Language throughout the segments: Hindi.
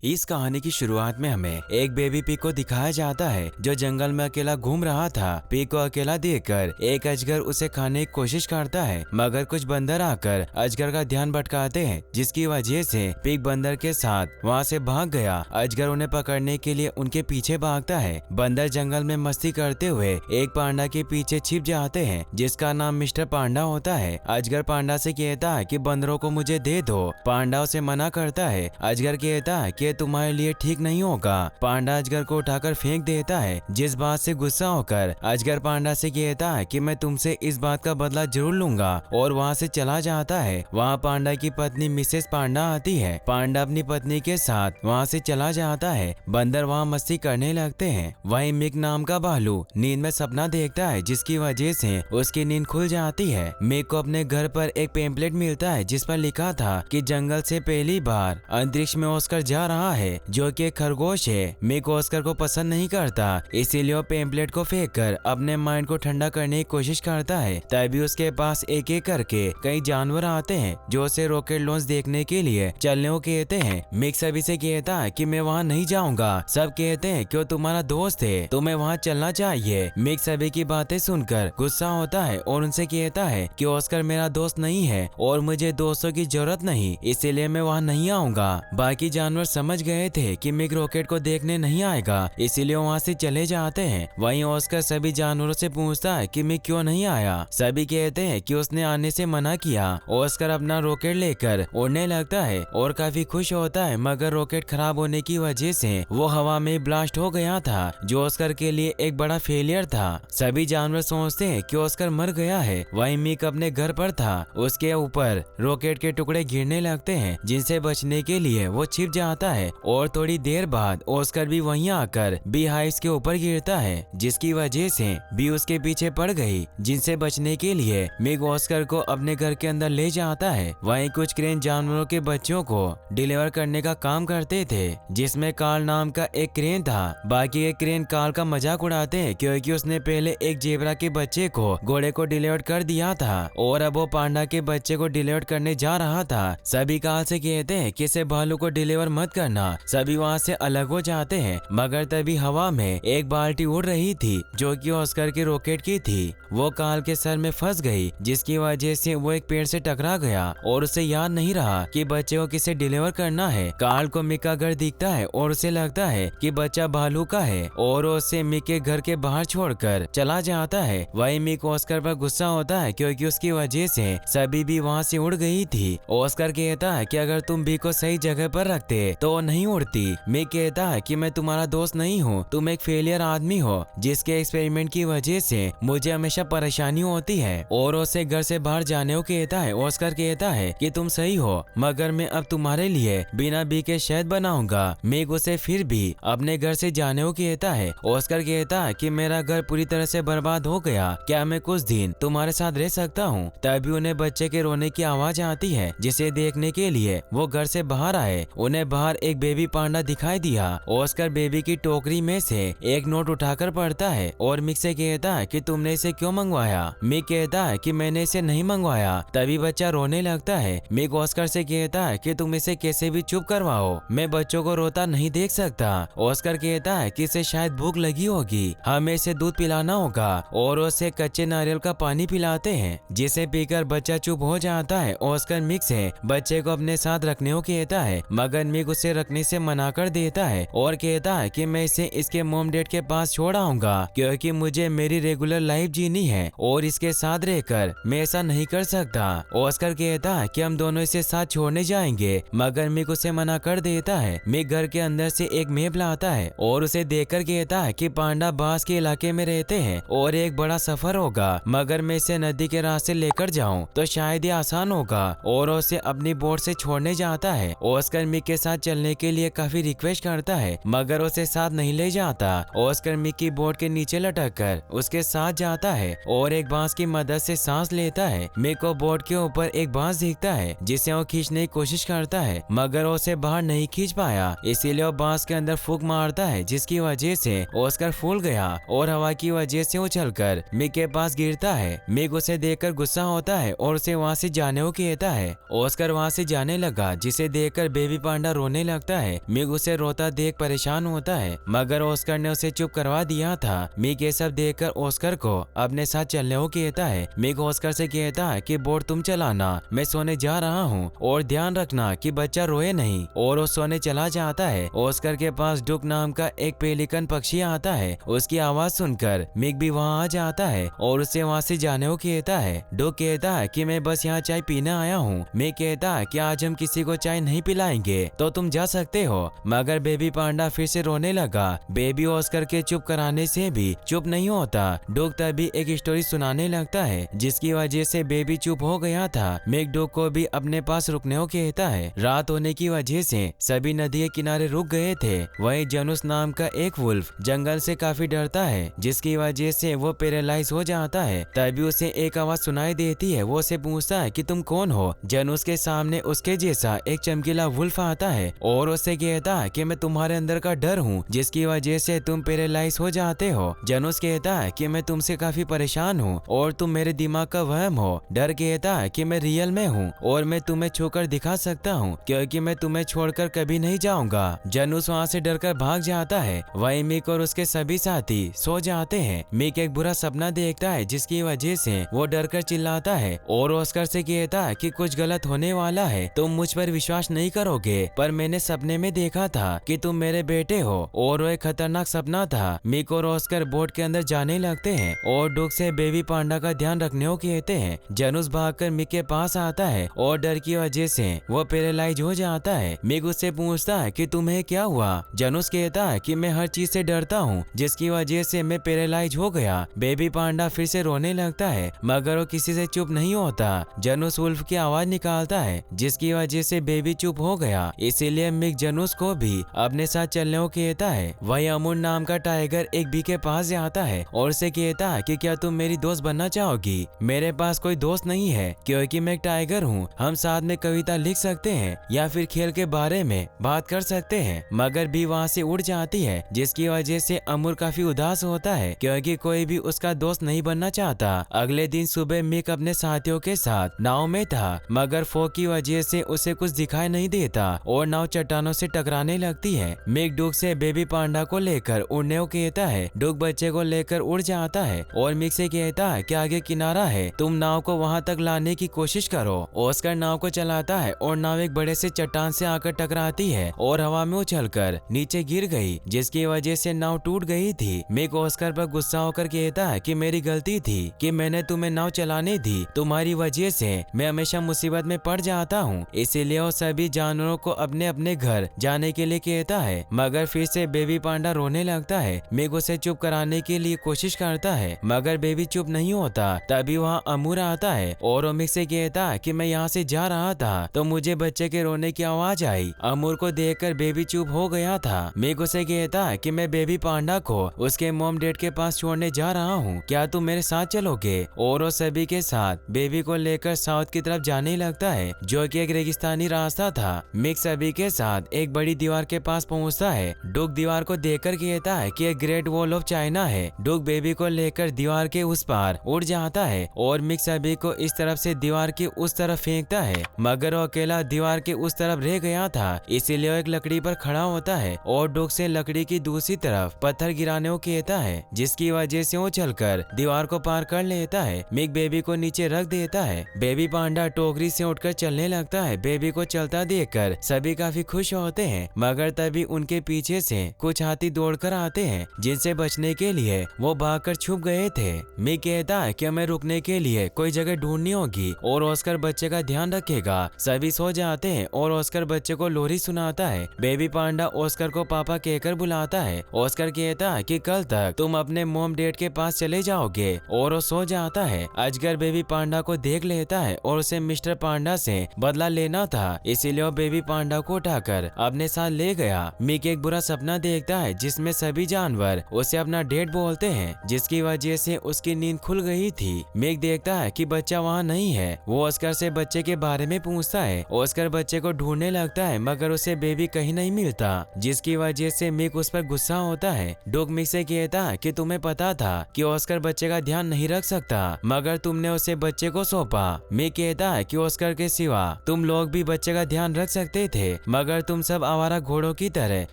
इस कहानी की शुरुआत में हमें एक बेबी पिग को दिखाया जाता है जो जंगल में अकेला घूम रहा था। पिग को अकेला देखकर एक अजगर उसे खाने की कोशिश करता है, मगर कुछ बंदर आकर अजगर का ध्यान भटकाते हैं, जिसकी वजह से पिग बंदर के साथ वहां से भाग गया। अजगर उन्हें पकड़ने के लिए उनके पीछे भागता है। बंदर जंगल में मस्ती करते हुए एक पांडा के पीछे छिप जाते हैं, जिसका नाम मिस्टर पांडा होता है। अजगर पांडा से कहता है कि बंदरों को मुझे दे दो। पांडा उसे मना करता है। अजगर कहता है कि तुम्हारे लिए ठीक नहीं होगा। पांडा अजगर को उठाकर फेंक देता है, जिस बात से गुस्सा होकर अजगर पांडा से कहता है कि मैं तुमसे इस बात का बदला जरूर लूंगा, और वहाँ से चला जाता है। वहाँ पांडा की पत्नी मिसेस पांडा आती है। पांडा अपनी पत्नी के साथ वहाँ से चला जाता है। बंदर वहाँ मस्ती करने लगते हैं। वहीं मिक नाम का भालू नींद में सपना देखता है, जिसकी वजह से उसकी नींद खुल जाती है। मिक को अपने घर पर एक पेम्पलेट मिलता है, जिस पर लिखा था कि जंगल से पहली बार अंतरिक्ष में ऑस्कर जा रहा है, जो कि एक खरगोश है। मिक ऑस्कर को पसंद नहीं करता, इसीलिए वो पेम्पलेट को फेंककर अपने माइंड को ठंडा करने की कोशिश करता है। तभी उसके पास एक एक करके कई जानवर आते हैं, जो उसे रॉकेट लॉन्च देखने के लिए चलने को कहते हैं। मिक सभी से कहता है कि मैं वहाँ नहीं जाऊंगा। सब कहते हैं कि वो तुम्हारा दोस्त है, तुम्हें वहाँ चलना चाहिए। मिक सभी की बातें सुनकर गुस्सा होता है और उनसे कहता है कि ऑस्कर मेरा दोस्त नहीं है और मुझे दोस्तों की जरूरत नहीं, इसीलिए मैं वहाँ नहीं आऊंगा। बाकी जानवर समझ गए थे कि मिक रॉकेट को देखने नहीं आएगा, इसीलिए वहाँ से चले जाते हैं। वहीं ऑस्कर सभी जानवरों से पूछता है कि मिक क्यों नहीं आया। सभी कहते हैं कि उसने आने से मना किया। ऑस्कर अपना रॉकेट लेकर उड़ने लगता है और काफी खुश होता है, मगर रॉकेट खराब होने की वजह से वो हवा में ब्लास्ट हो गया था, जो ऑस्कर के लिए एक बड़ा फेलियर था। सभी जानवर सोचते हैं कि ऑस्कर मर गया है। वहीं मिक अपने घर पर था। उसके ऊपर रॉकेट के टुकड़े गिरने लगते हैं, जिनसे बचने के लिए वो छिप जाता है, और थोड़ी देर बाद ऑस्कर भी वहीं आकर बी हाइव्स के ऊपर गिरता है, जिसकी वजह से बी उसके पीछे पड़ गई। जिनसे बचने के लिए मिक ऑस्कर को अपने घर के अंदर ले जाता है। वहीं कुछ क्रेन जानवरों के बच्चों को डिलीवर करने का काम करते थे, जिसमें कार्ल नाम का एक क्रेन था। बाकी एक क्रेन कार्ल का मजाक उड़ाते हैं, क्योंकि उसने पहले एक जेबरा के बच्चे को घोड़े को डिलीवर कर दिया था, और अब वो पांडा के बच्चे को डिलीवर करने जा रहा था। सभी कार्ल से कहते हैं कि इसे भालू को डिलीवर मत करना। सभी वहाँ से अलग हो जाते हैं, मगर तभी हवा में एक बाल्टी उड़ रही थी, जो कि ऑस्कर के रॉकेट की थी। वो कार्ल के सर में फंस गई, जिसकी वजह से वो एक पेड़ से टकरा गया और उसे याद नहीं रहा कि बच्चे को किसे डिलीवर करना है। कार्ल को मिक का घर दिखता है और उसे लगता है कि बच्चा भालू का है, और उसे मिक के घर के बाहर छोड़कर चला जाता है। वहीं मिक ऑस्कर पर गुस्सा होता है, क्योंकि उसकी वजह से सभी भी वहाँ से उड़ गई थी। ऑस्कर कहता है कि अगर तुम बी को सही जगह पर रखते तो नहीं उड़ती। मिक कहता है कि मैं तुम्हारा दोस्त नहीं हूँ, तुम एक फेलियर आदमी हो, जिसके एक्सपेरिमेंट की वजह से मुझे हमेशा परेशानी होती है, और उसे घर से बाहर जाने को कहता है। ऑस्कर कहता है कि तुम सही हो, मगर मैं अब तुम्हारे लिए बिना बी के शहद बनाऊंगा। मिक उसे फिर भी अपने घर से जाने को कहता है। ऑस्कर कहता है कि मेरा घर पूरी तरह से बर्बाद हो गया, क्या मैं कुछ दिन तुम्हारे साथ रह सकता हूँ। तभी उन्हें बच्चे के रोने की आवाज आती है, जिसे देखने के लिए वो घर से बाहर आए। उन्हें बाहर एक बेबी पांडा दिखाई दिया। ऑस्कर बेबी की टोकरी में से एक नोट उठाकर पढ़ता है और मिक से कहता है कि तुमने इसे क्यों मंगवाया। मिक कहता है कि मैंने इसे नहीं मंगवाया। तभी बच्चा रोने लगता है। मिक ऑस्कर से कहता है कि तुम इसे कैसे भी चुप करवाओ, मैं बच्चों को रोता नहीं देख सकता। ऑस्कर कहता है कि इसे शायद भूख लगी होगी, हमें इसे दूध पिलाना होगा, और उसे कच्चे नारियल का पानी पिलाते हैं, जिसे पीकर बच्चा चुप हो जाता है। ऑस्कर मिक से बच्चे को अपने साथ रखने को कहता है, मगर मिक उसे रखने से मना कर देता है और कहता है कि मैं इसे इसके मॉम डैड के पास छोड़ आऊंगा, क्योंकि मुझे मेरी रेगुलर लाइफ जीनी है और इसके साथ रहकर मैं ऐसा नहीं कर सकता। ऑस्कर कहता है कि हम दोनों इसे साथ छोड़ने जाएंगे, मगर मिक उसे मना कर देता है। मिक घर के अंदर से एक मैप लाता है और उसे देखकर कहता है कि पांडा बांस के इलाके में रहते हैं और एक बड़ा सफर होगा, मगर मैं इसे नदी के रास्ते लेकर जाऊं तो शायद ये आसान होगा, और उसे अपनी बोट से छोड़ने जाता है। ऑस्कर मिक के साथ चलने के लिए काफी रिक्वेस्ट करता है, मगर उसे साथ नहीं ले जाता। ऑस्कर मिक की बोट के नीचे लटक कर उसके साथ जाता है और एक बांस की मदद से सांस लेता है। मिक को बोट के ऊपर एक बांस दिखता है, जिसे वो खींचने की कोशिश करता है, मगर उसे बाहर नहीं खींच पाया, इसीलिए वो बांस के अंदर फूंक मारता है, जिसकी वजह से ऑस्कर फूल गया और हवा की वजह से उछलकर मिक के पास गिरता है। मिक उसे देखकर गुस्सा होता है और उसे वहाँ से जाने को कहता है। ऑस्कर वहाँ से जाने लगा, जिसे देखकर बेबी पांडा रोने लगता है। मिक उसे रोता देख परेशान होता है, मगर ऑस्कर ने उसे चुप करवा दिया था। मिक ये सब देखकर ऑस्कर को अपने साथ चलने को कहता है। मिक ऑस्कर से कहता है कि बोट तुम चलाना, मैं सोने जा रहा हूँ और ध्यान रखना कि बच्चा रोए नहीं, और वो सोने चला जाता है। ऑस्कर के पास डुक नाम का एक पेलिकन पक्षी आता है। उसकी आवाज सुनकर मिक भी वहाँ आ जाता है और उसे वहाँ से जाने को कहता है। डुक कहता है कि मैं बस यहाँ चाय पीने आया हूँ। मिक कहता है कि आज हम किसी को चाय नहीं पिलाएंगे तो तुम जा सकते हो, मगर बेबी पांडा फिर से रोने लगा। बेबी ऑस्कर के चुप कराने से भी चुप नहीं होता। डुक तभी एक स्टोरी सुनाने लगता है जिसकी वजह से बेबी चुप हो गया था। मिक डुक को भी अपने पास रुकने को कहता है। रात होने की वजह से सभी नदी के किनारे रुक गए थे। वहीं जनुस नाम का एक वुल्फ जंगल से काफी डरता है, जिसकी वजह से वो पैरालाइज हो जाता है। तभी उसे एक आवाज सुनाई देती है। वो उसे पूछता है कि तुम कौन हो। जनुस के सामने उसके जैसा एक चमकीला वुल्फ आता है और उससे कहता है कि मैं तुम्हारे अंदर का डर हूँ, जिसकी वजह से तुम पैरालाइज हो जाते हो। जनुस कहता है कि मैं तुमसे काफी परेशान हूँ और तुम मेरे दिमाग का वहम हो। डर कहता है कि मैं रियल में हूँ और मैं तुम्हें छूकर दिखा सकता हूँ, क्योंकि मैं तुम्हें छोड़कर कभी नहीं जाऊंगा। जनुस वहाँ से डरकर भाग जाता है। वहीं मिक और उसके सभी साथी सो जाते हैं। मिक एक बुरा सपना देखता है, जिसकी वजह से वो डरकर चिल्लाता है और ऑस्कर से कहता है कि कुछ गलत होने वाला है, तुम मुझ पर विश्वास नहीं करोगे, पर मैंने सपने में देखा था कि तुम मेरे बेटे हो और वो एक खतरनाक सपना था। मिक और ऑस्कर बोट के अंदर जाने लगते हैं और डुक से बेबी पांडा का ध्यान रखने को कहते हैं। जनुस भागकर मिक के पास आता है और डर की वजह से वो पैरालाइज हो जाता है। मिक उससे पूछता है कि तुम्हें क्या हुआ। जनुस कहता है कि मैं हर चीज से डरता हूँ, जिसकी वजह से मैं पैरालाइज हो गया। बेबी पांडा फिर से रोने लगता है, मगर वो किसी से चुप नहीं होता। जनुस वुल्फ की आवाज निकालता है, जिसकी वजह से बेबी चुप हो गया। इसीलिए मिक जनुस को भी अपने साथ चलने को कहता है। वही अमूल नाम का टाइगर एक बी के पास जाता है और उसे कहता है कि क्या तुम मेरी दोस्त बनना चाहोगी। मेरे पास कोई दोस्त नहीं है, क्योंकि मैं एक टाइगर हूँ। हम साथ में कविता लिख सकते हैं या फिर खेल के बारे में बात कर सकते हैं। मगर बी वहाँ से उड़ जाती है, जिसकी वजह से अमूल काफी उदास होता है, क्योंकि कोई भी उसका दोस्त नहीं बनना चाहता। अगले दिन सुबह मिक अपने साथियों के साथ नाव में था, मगर फॉग की वजह से उसे कुछ दिखाई नहीं देता और नाव चट्टानों से टकराने लगती है। मिक डुक से बेबी पांडा को लेकर उड़ने को कहता है। डुक बच्चे को लेकर उड़ जाता है और मिक से कहता है कि आगे किनारा है, तुम नाव को वहां तक लाने की कोशिश करो। ऑस्कर नाव को चलाता है और नाव एक बड़े से चट्टान से आकर टकराती है और हवा में उछलकर नीचे गिर गई, जिसकी वजह से नाव टूट गई थी। मिक ऑस्कर पर गुस्सा होकर कहता है कि मेरी गलती थी कि मैंने तुम्हें नाव चलाने दी, तुम्हारी वजह से मैं हमेशा मुसीबत में पड़ जाता हूँ। इसीलिए वो सभी जानवरों को अपने अपने घर जाने के लिए कहता है, मगर फिर से बेबी पांडा रोने लगता है। मिक उसे चुप कराने के लिए कोशिश करता है, मगर बेबी चुप नहीं होता। तभी वहाँ अमूर आता है और वो मिक से कहता है कि मैं यहाँ से जा रहा था तो मुझे बच्चे के रोने की आवाज आई। अमूर को देखकर बेबी चुप हो गया था। मिक उसे कहता है कि मैं बेबी पांडा को उसके मॉम डैड के पास छोड़ने जा रहा हूँ, क्या तुम मेरे साथ चलोगे। और वो सभी के साथ बेबी को लेकर साउथ की तरफ जाने लगता है, जो कि एक रेगिस्तानी रास्ता था। मिक सभी के साथ एक बड़ी दीवार के पास पहुंचता है। डुक दीवार को देखकर कहता है कि एक ग्रेट वॉल ऑफ चाइना है। डुक बेबी को लेकर दीवार के उस पार उड़ जाता है और मिक सभी को इस तरफ से दीवार के उस तरफ फेंकता है, मगर वो अकेला दीवार के उस तरफ रह गया था। इसीलिए वो एक लकड़ी पर खड़ा होता है और डुक से लकड़ी की दूसरी तरफ पत्थर गिराने को कहता है, जिसकी वजह से वो चलकर दीवार को पार कर लेता है। मिक बेबी को नीचे रख देता है। बेबी पांडा टोकरी से उठकर चलने लगता है। बेबी को चलता देखकर सभी काफी खुश होते हैं, मगर तभी उनके पीछे से कुछ हाथी दौड़कर आते हैं, जिनसे बचने के लिए वो भागकर छुप गए थे। मिक कहता है कि हमें रुकने के लिए कोई जगह ढूंढनी होगी और ऑस्कर बच्चे का ध्यान रखेगा। सभी सो जाते हैं और ऑस्कर बच्चे को लोरी सुनाता है। बेबी पांडा ऑस्कर को पापा कहकर बुलाता है। ऑस्कर कहता है कि कल तक तुम अपने मॉम डैड के पास चले जाओगे और वो सो जाता है। अजगर बेबी पांडा को देख लेता है और उसे मिस्टर पांडा से बदला लेना था, इसीलिए वो बेबी पांडा को उठाकर अपने साथ ले गया। मिक एक बुरा सपना देखता है, जिसमें सभी जानवर उसे अपना डैड बोलते हैं, जिसकी वजह से उसकी नींद खुल गई थी। मिक देखता है कि बच्चा वहाँ नहीं है। वो ऑस्कर से बच्चे के बारे में पूछता है। ऑस्कर बच्चे को ढूंढने लगता है, मगर उसे बेबी कहीं नहीं मिलता, जिसकी वजह से मिक उस पर गुस्सा होता है। डुक मिक से कहता है कि तुम्हें पता था कि ऑस्कर बच्चे का ध्यान नहीं रख सकता, मगर तुमने उसे बच्चे को सौंपा। मिक कहता है कि ऑस्कर के सिवा तुम लोग भी बच्चे का ध्यान रख सकते थे, मगर तुम सब आवारा घोड़ों की तरह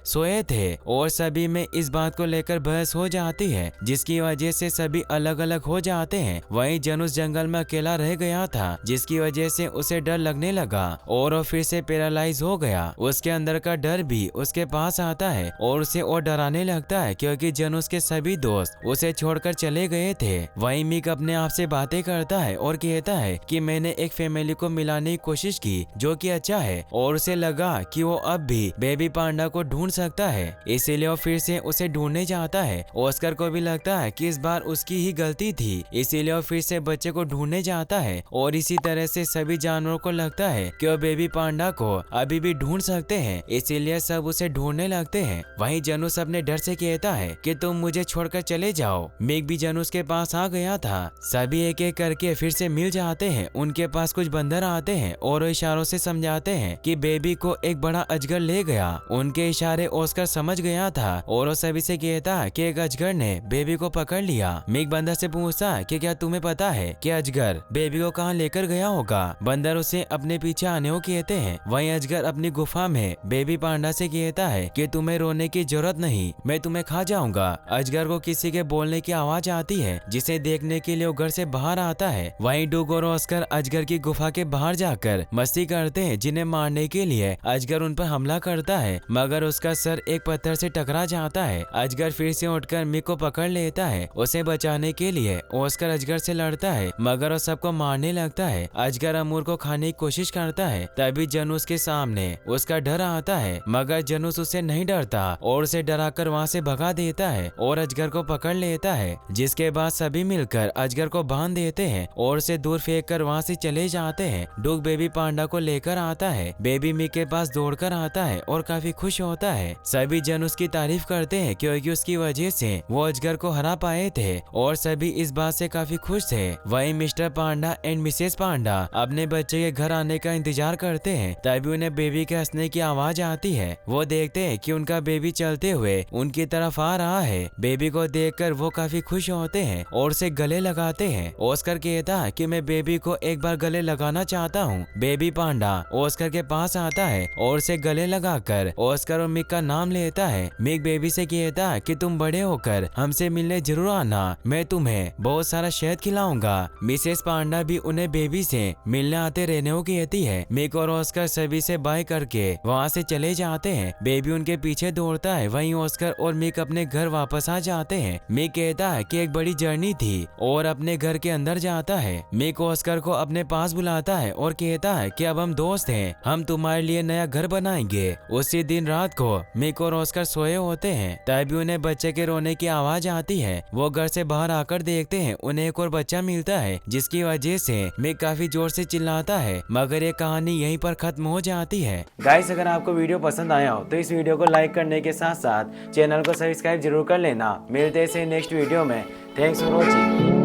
सोए थे। और सभी में इस बात को लेकर बहस हो जाती है, जिसकी वजह से सभी अलग अलग हो जाते हैं। वहीं जनुस जंगल में अकेला रह गया था, जिसकी वजह से उसे डर लगने लगा और वो फिर से पैरालाइज हो गया। उसके अंदर का डर भी उसके पास आता है और उसे और डराने लगता है, क्योंकि जनुस के सभी दोस्त उसे छोड़कर चले गए थे। वहीं मिक अपने आप से बातें करता है और कहता है कि मैंने एक फैमिली को मिलाने की कोशिश की जो कि अच्छा है, और उसे लगा कि वो अब भी बेबी पांडा को ढूंढ सकता है, इसीलिए वो फिर से उसे ढूंढने जाता है। ऑस्कर को भी लगता है कि इस बार उसकी ही गलती थी, इसीलिए वो फिर से बच्चे को ढूंढने जाता है। और इसी तरह से सभी जानवरों को लगता है कि वो बेबी पांडा को अभी भी ढूंढ सकते हैं, इसीलिए सब उसे ढूंढने लगते हैं। वहीं जनुस अपने डर से कहता है कि तुम मुझे छोड़कर चले जाओ। मिक भी जनुस के पास आ गया था। सभी एक एक करके फिर से मिल जाते हैं। उनके पास कुछ बंदर आते हैं और इशारों से समझाते हैं कि बेबी को एक बड़ा अजगर ले गया। उनके इशारे ऑस्कर समझ गया था और वो सभी से कहता है कि एक अजगर ने बेबी को पकड़ लिया। मिक बंदर से पूछता है कि क्या तुम्हें पता है कि अजगर बेबी को कहाँ लेकर गया होगा। बंदर उसे अपने पीछे आने को कहते हैं। वहीं अजगर अपनी गुफा में बेबी पांडा से कहता है कि तुम्हें रोने की जरूरत नहीं, मैं तुम्हें खा जाऊंगा। अजगर को किसी के बोलने की आवाज आती है, जिसे देखने के लिए वो घर से बाहर आता है। वहीं डूग और ऑस्कर अजगर की गुफा के बाहर जाकर मस्ती करते हैं, जिन्हें मारने के लिए अजगर उन पर हमला करता है, मगर उसका सर एक पत्थर से टकरा जाता है। अजगर फिर से उठकर मिक को पकड़ लेता है। उसे बचाने के लिए ऑस्कर अजगर से लड़ता है, मगर वो सबको मारने लगता है। अजगर अमूर को खाने की कोशिश करता है, तभी जनुस के सामने उसका डर आता है, मगर जनुस उससे नहीं डरता और उसे डराकर वहाँ से भगा देता है और अजगर को पकड़ लेता है। जिसके बाद सभी मिलकर अजगर को बांध देते हैं और उसे दूर फेंक कर वहाँ से चले जाते हैं। डूग बेबी पांडा को लेकर आता है। बेबी मिक के पास दौड़कर आता है और काफी खुश होता है। सभी जन उसकी तारीफ करते हैं, क्योंकि उसकी वजह से वो अजगर को हरा पाए थे और सभी इस बात से काफी खुश थे। वहीं मिस्टर पांडा एंड मिसेस पांडा अपने बच्चे के घर आने का इंतजार करते हैं, तभी उन्हें बेबी के हंसने की आवाज आती है। वो देखते हैं कि उनका बेबी चलते हुए उनकी तरफ आ रहा है। बेबी को देखकर वो काफी खुश होते हैं और उसे गले लगाते हैं। ऑस्कर कहता है कि मैं बेबी को एक बार गले लगाना चाहता हूँ। बेबी पांडा ऑस्कर के पास आता है और उसे गले लगाकर ऑस्कर और मिक का नाम लेता है। मिक बेबी से कहता है कि तुम बड़े होकर हमसे मिलने जरूर आना, मैं तुम्हें बहुत सारा शहद खिलाऊंगा। मिसेस पांडा भी उन्हें बेबी से मिलने आते रहने को कहती है। मिक और ऑस्कर सभी से बाय करके वहाँ से चले जाते हैं। बेबी उनके पीछे दौड़ता है। वहीं ऑस्कर और मिक अपने घर वापस आ जाते हैं। मिक कहता है कि एक बड़ी जर्नी थी और अपने घर के अंदर जाता है। मिक ऑस्कर को अपने पास बुलाता है और कहता है कि अब हम दोस्त हैं, हम तुम्हारे लिए नया घर बनाएंगे। उसी दिन रात को मिक और ऑस्कर सोए होते हैं, तभी उन्हें बच्चे के रोने की आवाज आती है। वो घर से बाहर आकर देखते हैं, उन्हें एक और बच्चा मिलता है, जिसकी वजह से मिक काफी जोर से चिल्लाता है। मगर ये कहानी यहीं पर खत्म हो जाती है। गाइस, अगर आपको वीडियो पसंद आया हो तो इस वीडियो को लाइक करने के साथ साथ चैनल को सब्सक्राइब जरूर कर लेना। मिलते हैं नेक्स्ट वीडियो में। Thanks for watching.